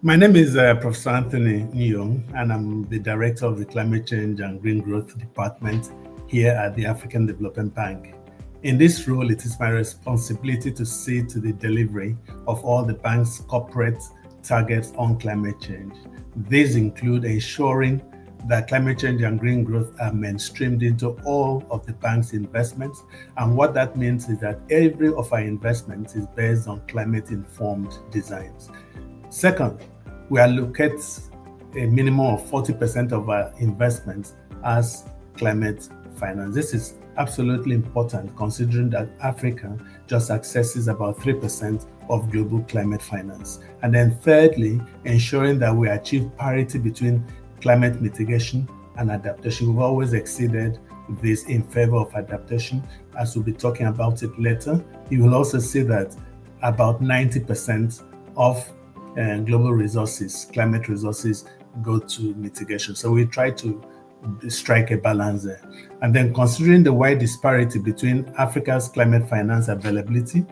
My name is Professor Anthony Nyong, and I'm the Director of the Climate Change and Green Growth Department here at the African Development Bank. In this role, it is my responsibility to see to the delivery of all the bank's corporate targets on climate change. These include ensuring that climate change and green growth are mainstreamed into all of the bank's investments. And what that means is that every of our investments is based on climate-informed designs. Second, we allocate a minimum of 40% of our investments as climate finance. This is absolutely important considering that Africa just accesses about 3% of global climate finance. And then thirdly, ensuring that we achieve parity between climate mitigation and adaptation. We've always exceeded this in favor of adaptation. As we'll be talking about it later, you will also see that about 90% of global resources, climate resources, go to mitigation. So we try to strike a balance there. And then considering the wide disparity between Africa's climate finance availability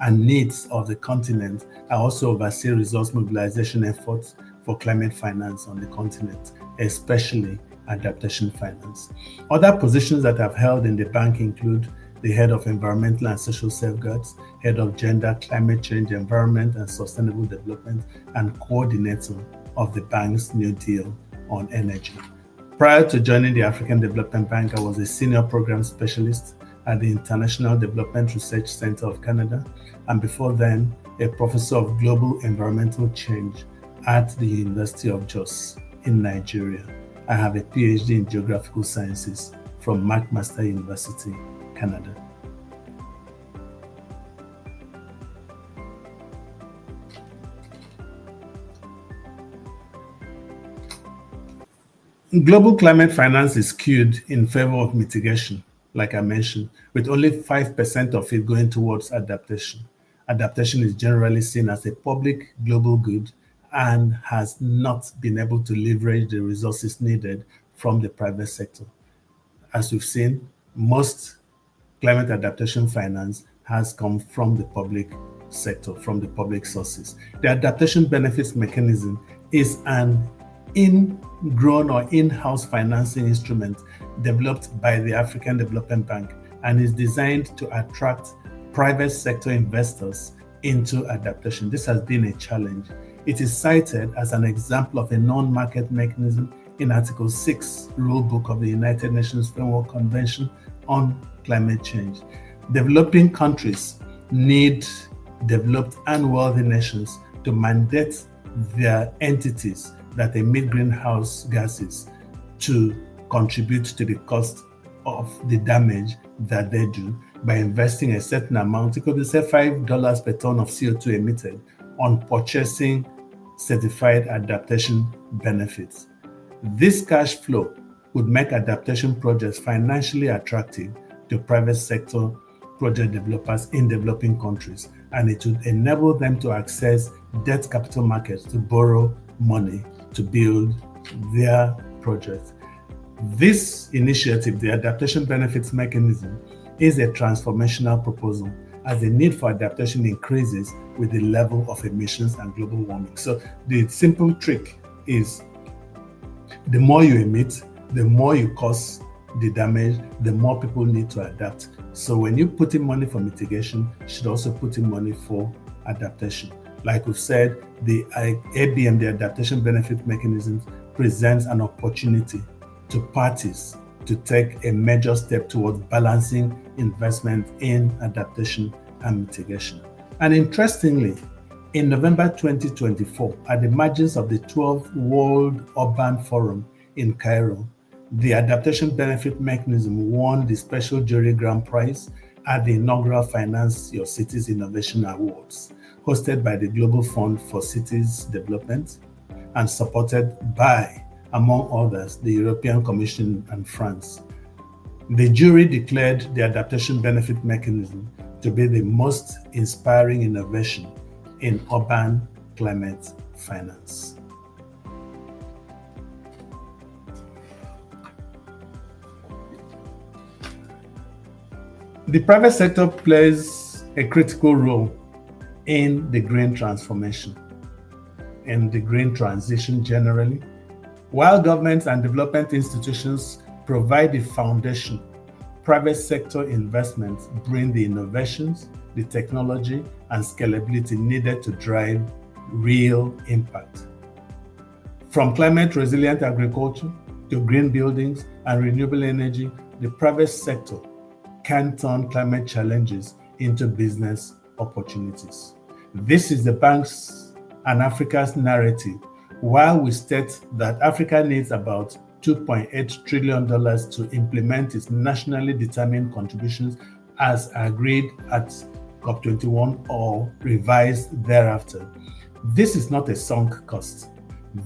and needs of the continent, I also oversee resource mobilization efforts for climate finance on the continent, especially adaptation finance. Other positions that I've held in the bank include the head of environmental and social safeguards, head of gender, climate change, environment, and sustainable development, and coordinator of the bank's New Deal on energy. Prior to joining the African Development Bank, I was a senior program specialist at the International Development Research Center of Canada, and before then, a professor of global environmental change at the University of Jos in Nigeria. I have a PhD in geographical sciences from McMaster University, Canada. Global climate finance is skewed in favor of mitigation, like I mentioned, with only 5% of it going towards adaptation. Adaptation is generally seen as a public global good and has not been able to leverage the resources needed from the private sector. As we've seen, most climate adaptation finance has come from the public sector, from the public sources. The adaptation benefits mechanism is an ingrown or in-house financing instrument developed by the African Development Bank and is designed to attract private sector investors into adaptation. This has been a challenge. It is cited as an example of a non-market mechanism in Article 6 Rulebook of the United Nations Framework Convention on Climate Change. Developing countries need developed and wealthy nations to mandate their entities that emit greenhouse gases to contribute to the cost of the damage that they do by investing a certain amount. It could be, say, $5 per ton of CO2 emitted on purchasing certified adaptation benefits. This cash flow would make adaptation projects financially attractive to private sector project developers in developing countries, and it would enable them to access debt capital markets to borrow money to build their projects. This initiative, the adaptation benefits mechanism, is a transformational proposal as the need for adaptation increases with the level of emissions and global warming. So the simple trick is the more you emit, the more you cause the damage, the more people need to adapt. So when you put in money for mitigation, you should also put in money for adaptation. Like we've said, the ABM, the adaptation benefit mechanism, presents an opportunity to parties to take a major step towards balancing investment in adaptation and mitigation. And interestingly, in November 2024, at the margins of the 12th World Urban Forum in Cairo, the adaptation benefit mechanism won the special jury grand prize at the inaugural Finance Your Cities Innovation Awards, hosted by the Global Fund for Cities Development and supported by, among others, the European Commission and France. The jury declared the adaptation benefit mechanism to be the most inspiring innovation in urban climate finance. The private sector plays a critical role in the green transformation. in the green transition generally. While governments and development institutions provide the foundation, private sector investments bring the innovations, the technology, and scalability needed to drive real impact. From climate resilient agriculture to green buildings and renewable energy, the private sector can turn climate challenges into business opportunities. This is the bank's and Africa's narrative. While we state that Africa needs about $2.8 trillion to implement its nationally determined contributions as agreed at COP21 or revised thereafter, this is not a sunk cost.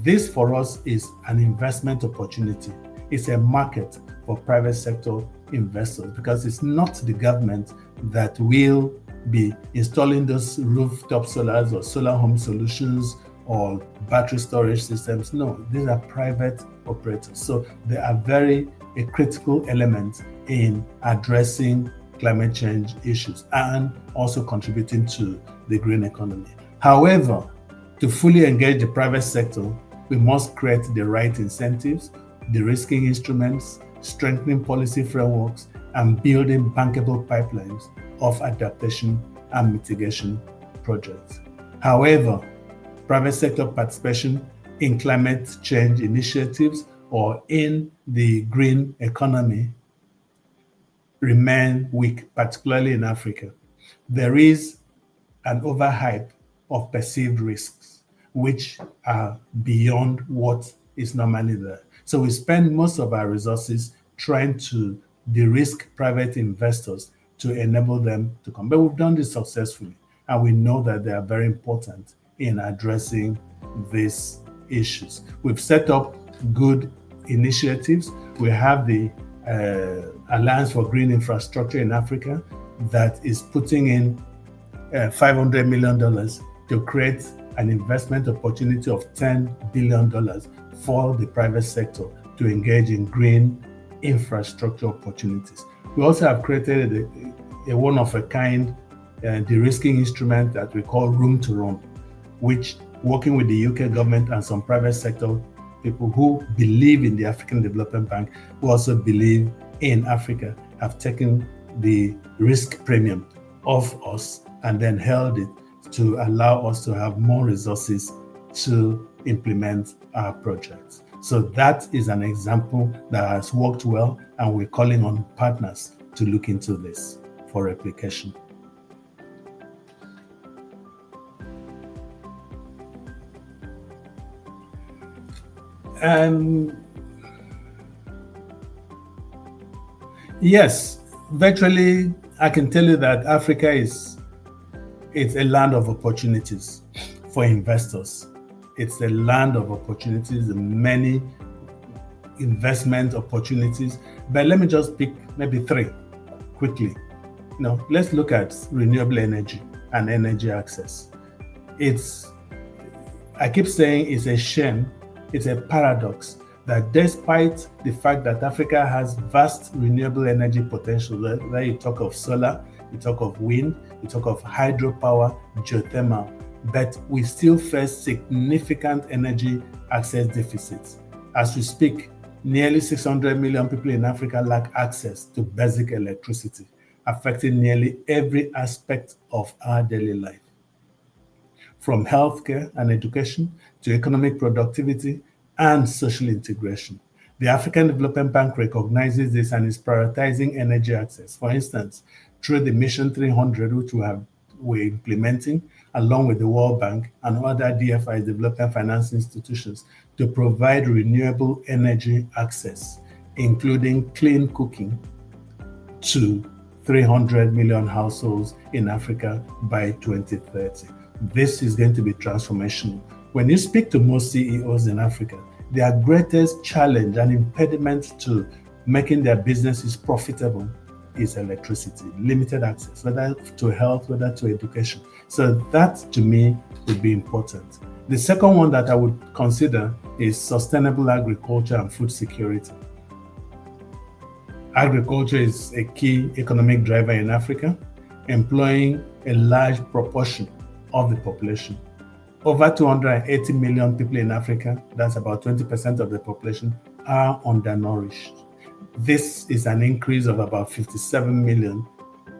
This for us is an investment opportunity. It's a market for private sector investors because it's not the government that will be installing those rooftop solars or solar home solutions or battery storage systems. No, these are private operators. So they are a critical element in addressing climate change issues and also contributing to the green economy. However, to fully engage the private sector, we must create the right incentives, de-risking instruments, strengthening policy frameworks, and building bankable pipelines of adaptation and mitigation projects. However, private sector participation in climate change initiatives or in the green economy remain weak, particularly in Africa. There is an overhype of perceived risks, which are beyond what is normally there. So we spend most of our resources trying to de-risk private investors to enable them to come. But we've done this successfully, and we know that they are very important in addressing these issues. We've set up good initiatives. We have the Alliance for Green Infrastructure in Africa that is putting in $500 million to create an investment opportunity of $10 billion for the private sector to engage in green infrastructure opportunities. We also have created a one-of-a-kind de-risking instrument that we call Room to Run, which, working with the UK government and some private sector people who believe in the African Development Bank, who also believe in Africa, have taken the risk premium off us and then held it to allow us to have more resources to implement our projects. So that is an example that has worked well, and we're calling on partners to look into this for replication. Yes, virtually, I can tell you that Africa it's a land of opportunities for investors. It's a land of opportunities, many investment opportunities. But let me just pick maybe three quickly. Let's look at renewable energy and energy access. I keep saying it's a shame, it's a paradox that despite the fact that Africa has vast renewable energy potential, whether you talk of solar, you talk of wind, you talk of hydropower, geothermal, but we still face significant energy access deficits. As we speak, nearly 600 million people in Africa lack access to basic electricity, affecting nearly every aspect of our daily life. From healthcare and education to economic productivity and social integration. The African Development Bank recognizes this and is prioritizing energy access. For instance, through the Mission 300, which we're implementing, along with the World Bank and other DFIs, development finance institutions, to provide renewable energy access, including clean cooking, to 300 million households in Africa by 2030. This is going to be transformational. When you speak to most CEOs in Africa, their greatest challenge and impediment to making their businesses profitable is electricity, limited access, whether to health, whether to education. So that, to me, would be important. The second one that I would consider is sustainable agriculture and food security. Agriculture is a key economic driver in Africa, employing a large proportion of the population. Over 280 million people in Africa, that's about 20% of the population, are undernourished. This is an increase of about 57 million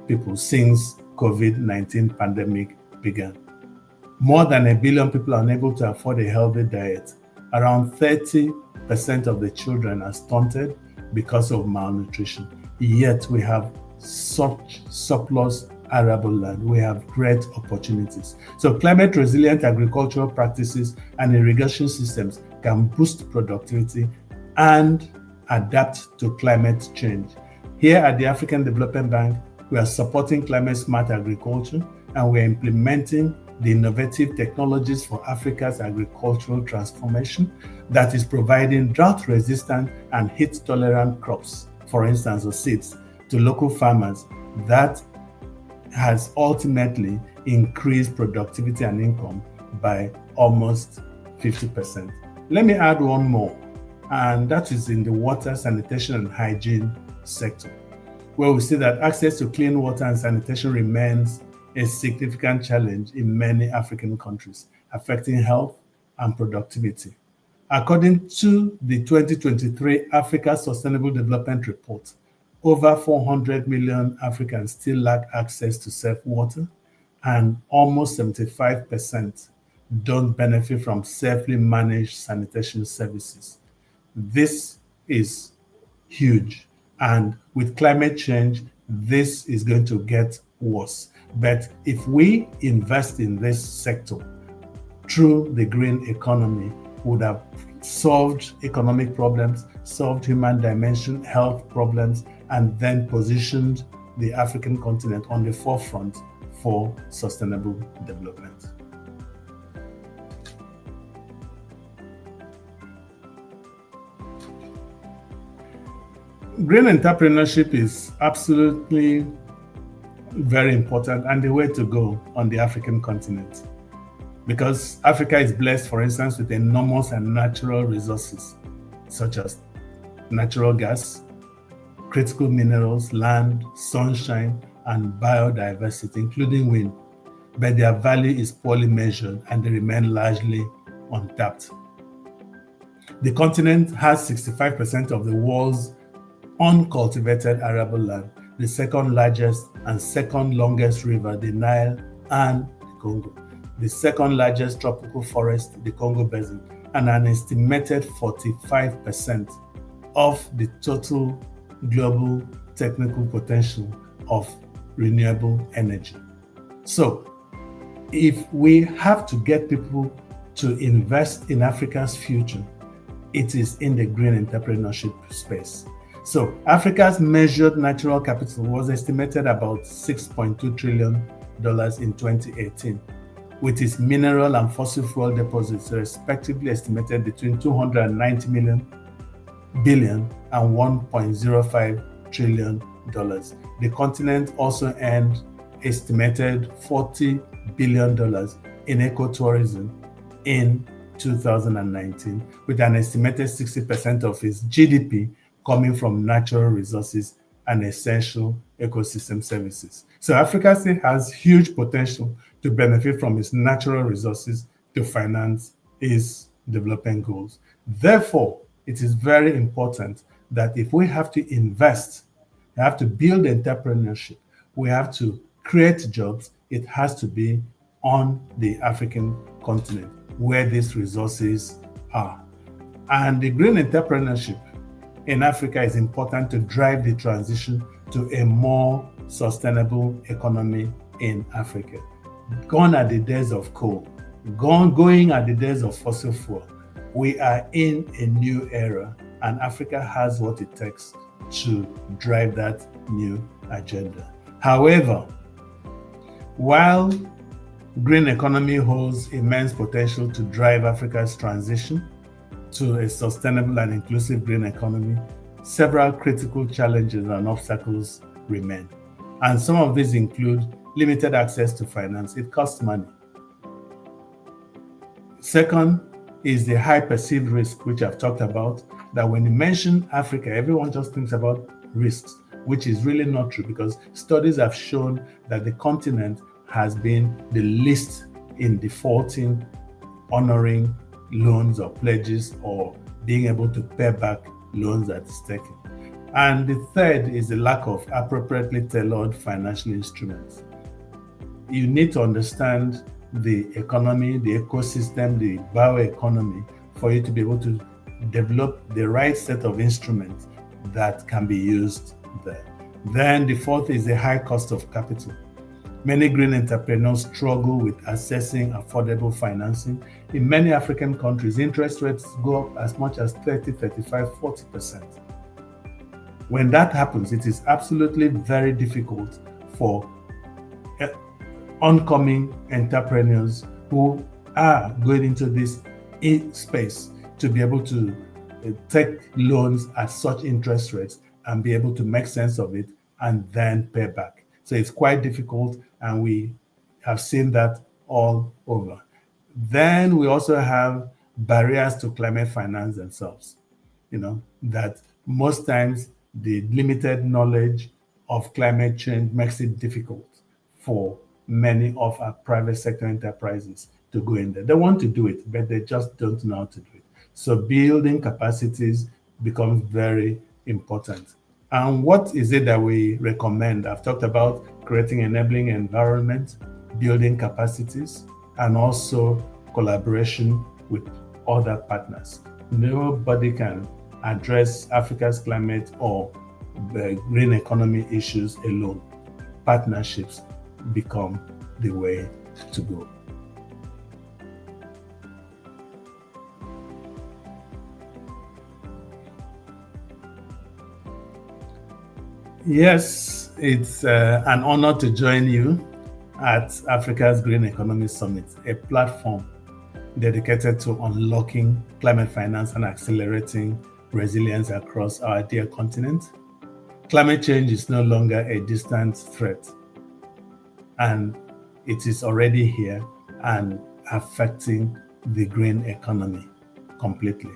people since COVID-19 pandemic began. More than a billion people are unable to afford a healthy diet. Around 30% of the children are stunted because of malnutrition. Yet we have such surplus arable land. We have great opportunities. So climate resilient agricultural practices and irrigation systems can boost productivity and adapt to climate change. Here at the African Development Bank, we are supporting climate smart agriculture, and we're implementing the innovative technologies for Africa's agricultural transformation that is providing drought resistant and heat tolerant crops, for instance, or seeds, to local farmers. That has ultimately increased productivity and income by almost 50%. Let me add one more, and that is in the water, sanitation, and hygiene sector, where we see that access to clean water and sanitation remains a significant challenge in many African countries, affecting health and productivity. According to the 2023 Africa Sustainable Development Report, over 400 million Africans still lack access to safe water, and almost 75% don't benefit from safely managed sanitation services. This is huge, and with climate change, this is going to get worse. But if we invest in this sector through the green economy, we would have solved economic problems, solved human dimension, health problems, and then positioned the African continent on the forefront for sustainable development. Green entrepreneurship is absolutely very important and the way to go on the African continent, because Africa is blessed, for instance, with enormous and natural resources such as natural gas, critical minerals, land, sunshine, and biodiversity, including wind, but their value is poorly measured and they remain largely untapped. The continent has 65% of the world's uncultivated arable land, the second largest and second longest river, the Nile and the Congo, the second largest tropical forest, the Congo Basin, and an estimated 45% of the total global technical potential of renewable energy. So, if we have to get people to invest in Africa's future, it is in the green entrepreneurship space. So Africa's measured natural capital was estimated about $6.2 trillion in 2018, with its mineral and fossil fuel deposits respectively estimated between 290 billion and $1.05 trillion. The continent also earned estimated $40 billion in ecotourism in 2019, with an estimated 60% of its GDP coming from natural resources and essential ecosystem services. So Africa still has huge potential to benefit from its natural resources to finance its development goals. Therefore, it is very important that if we have to invest, we have to build entrepreneurship, we have to create jobs, it has to be on the African continent where these resources are. And the green entrepreneurship in Africa is important to drive the transition to a more sustainable economy in Africa. Gone are the days of coal, going are the days of fossil fuel. We are in a new era, and Africa has what it takes to drive that new agenda. However, while green economy holds immense potential to drive Africa's transition to a sustainable and inclusive green economy, several critical challenges and obstacles remain. And some of these include limited access to finance. It costs money. Second is the high perceived risk, which I've talked about, that when you mention Africa, everyone just thinks about risks, which is really not true, because studies have shown that the continent has been the least in defaulting honoring loans or pledges or being able to pay back loans that is taken. And the third is the lack of appropriately tailored financial instruments. You need to understand the economy, the ecosystem, the bioeconomy for you to be able to develop the right set of instruments that can be used there. Then the fourth is the high cost of capital. Many green entrepreneurs struggle with accessing affordable financing. In many African countries, interest rates go up as much as 30, 35, 40%. When that happens, it is absolutely very difficult for oncoming entrepreneurs who are going into this space to be able to take loans at such interest rates and be able to make sense of it and then pay back. So it's quite difficult, and we have seen that all over. Then we also have barriers to climate finance themselves. That most times the limited knowledge of climate change makes it difficult for many of our private sector enterprises to go in there. They want to do it, but they just don't know how to do it. So building capacities becomes very important. And what is it that we recommend? I've talked about creating enabling environment, building capacities, and also collaboration with other partners. Nobody can address Africa's climate or the green economy issues alone. Partnerships become the way to go. Yes, it's an honor to join you at Africa's Green Economy Summit, a platform dedicated to unlocking climate finance and accelerating resilience across our dear continent. Climate change is no longer a distant threat, and it is already here and affecting the green economy completely.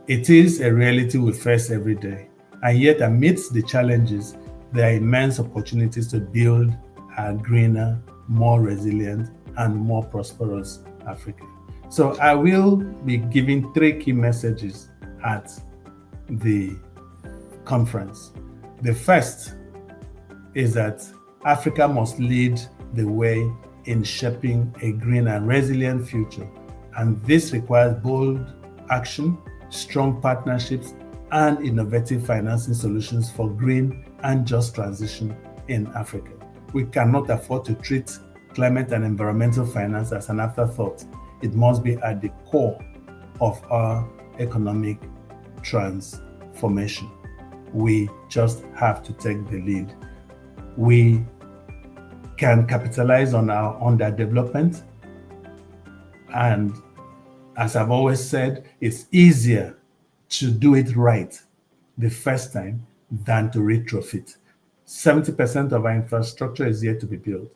It is a reality we face every day, and yet amidst the challenges, there are immense opportunities to build a greener, more resilient, and more prosperous Africa. So I will be giving 3 key messages at the conference. The first is that Africa must lead the way in shaping a green and resilient future. And this requires bold action, strong partnerships, and innovative financing solutions for green and just transition in Africa. We cannot afford to treat climate and environmental finance as an afterthought. It must be at the core of our economic transformation. We just have to take the lead. We can capitalize on our underdevelopment. And as I've always said, it's easier to do it right the first time than to retrofit. 70% of our infrastructure is yet to be built.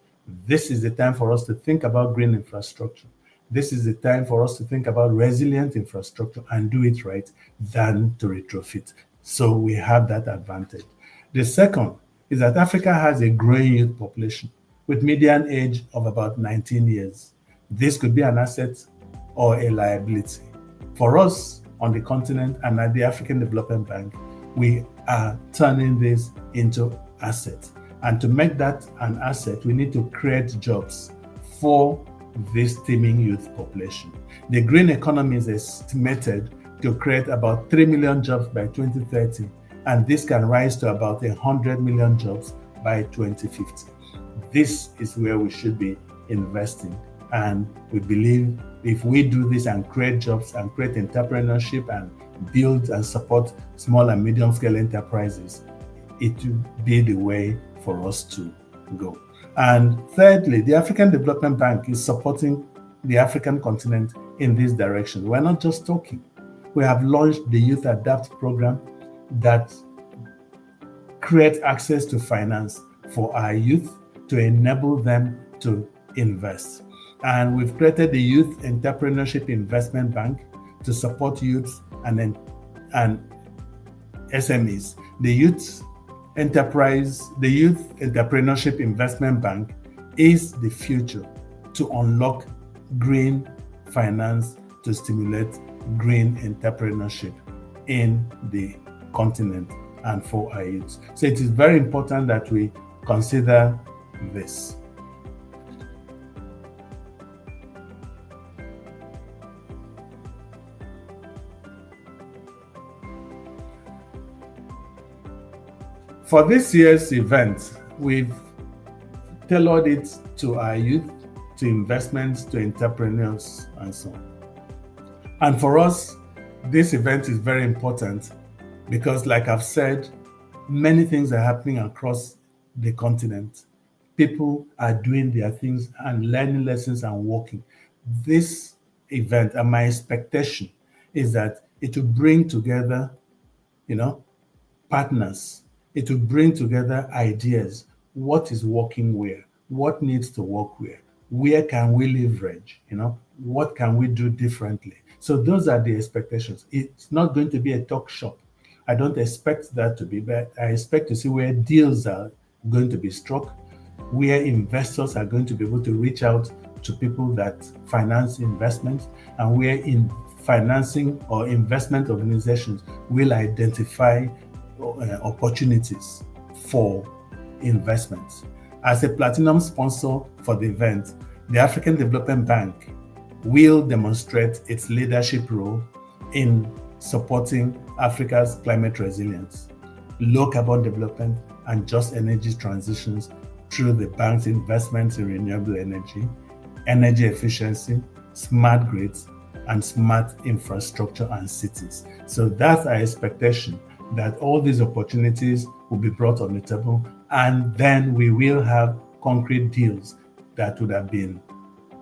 This is the time for us to think about green infrastructure. This is the time for us to think about resilient infrastructure and do it right than to retrofit. So we have that advantage. The second is that Africa has a growing youth population with median age of about 19 years. This could be an asset or a liability. For us on the continent and at the African Development Bank, we are turning this into assets. And to make that an asset, we need to create jobs for this teeming youth population. The green economy is estimated to create about 3 million jobs by 2030, and this can rise to about 100 million jobs by 2050. This is where we should be investing, and we believe if we do this and create jobs and create entrepreneurship and build and support small and medium-scale enterprises, it will be the way for us to go. And thirdly, the African Development Bank is supporting the African continent in this direction. We're not just talking. We have launched the Youth Adapt program that creates access to finance for our youth to enable them to invest. And we've created the Youth Entrepreneurship Investment Bank to support youths and SMEs. The Youth Entrepreneurship Investment Bank is the future to unlock green finance to stimulate green entrepreneurship in the continent and for our youth. So it is very important that we consider this. For this year's event, we've tailored it to our youth, to investments, to entrepreneurs, and so on. And for us, this event is very important because, like I've said, many things are happening across the continent. People are doing their things and learning lessons and working. This event, and my expectation is that it will bring together, partners. It will bring together ideas. What is working where? What needs to work where can we leverage? What can we do differently? So those are the expectations. It's not going to be a talk shop. I don't expect that to be, but I expect to see where deals are going to be struck, where investors are going to be able to reach out to people that finance investments, and where in financing or investment organizations will identify opportunities for investments. As a platinum sponsor for the event, the African Development Bank will demonstrate its leadership role in supporting Africa's climate resilience, low carbon development, and just energy transitions through the bank's investments in renewable energy efficiency, smart grids, and smart infrastructure and cities. So that's our expectation, that all these opportunities will be brought on the table, and then we will have concrete deals that would have been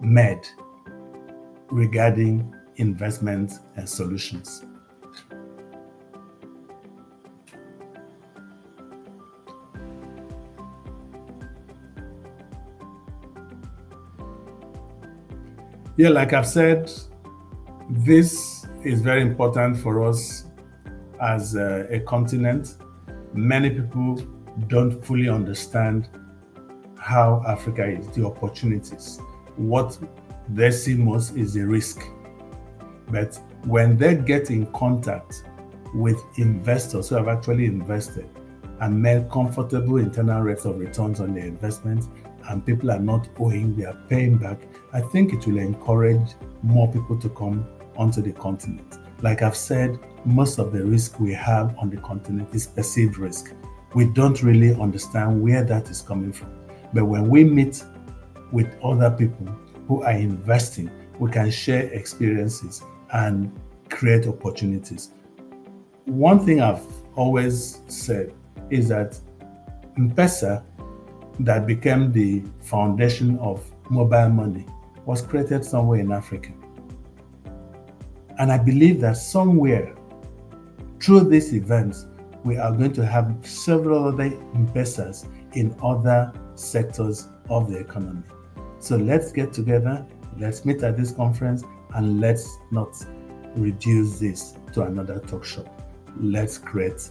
made regarding investments and solutions. Yeah, like I've said, this is very important for us as a continent. Many people don't fully understand how Africa is, the opportunities. What they see most is the risk. But when they get in contact with investors who have actually invested and made comfortable internal rates of returns on their investments, and people are not owing, they are paying back, I think it will encourage more people to come onto the continent. Like I've said, most of the risk we have on the continent is perceived risk. We don't really understand where that is coming from. But when we meet with other people who are investing, we can share experiences and create opportunities. One thing I've always said is that M-Pesa, that became the foundation of mobile money, was created somewhere in Africa. And I believe that somewhere through these events, we are going to have several other M-Pesas in other sectors of the economy. So let's get together, let's meet at this conference, and let's not reduce this to another talk shop. Let's create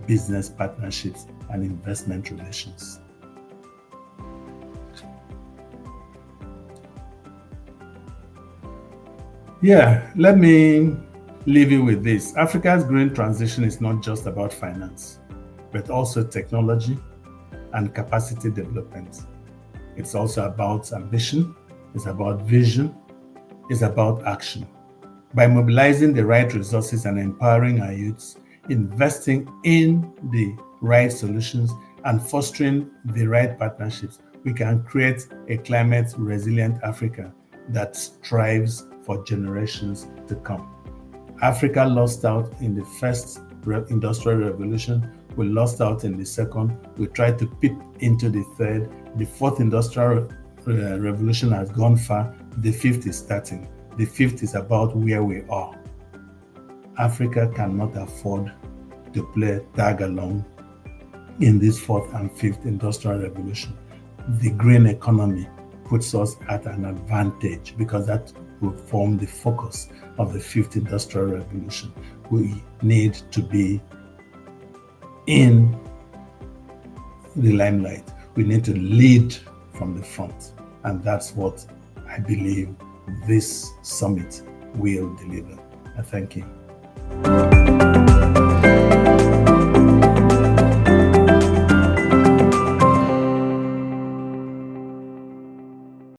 business partnerships and investment relations. Yeah, let me leave you with this. Africa's green transition is not just about finance, but also technology and capacity development. It's also about ambition, it's about vision, it's about action. By mobilizing the right resources and empowering our youths, investing in the right solutions, and fostering the right partnerships, we can create a climate resilient Africa that strives for generations to come. Africa lost out in the first industrial revolution. We lost out in the second. We tried to peep into the third. The fourth industrial revolution has gone far. The fifth is starting. The fifth is about where we are. Africa cannot afford to play tag along in this fourth and fifth industrial revolution. The green economy puts us at an advantage because that will form the focus of the fifth industrial revolution. We need to be in the limelight. We need to lead from the front. And that's what I believe this summit will deliver. I thank you.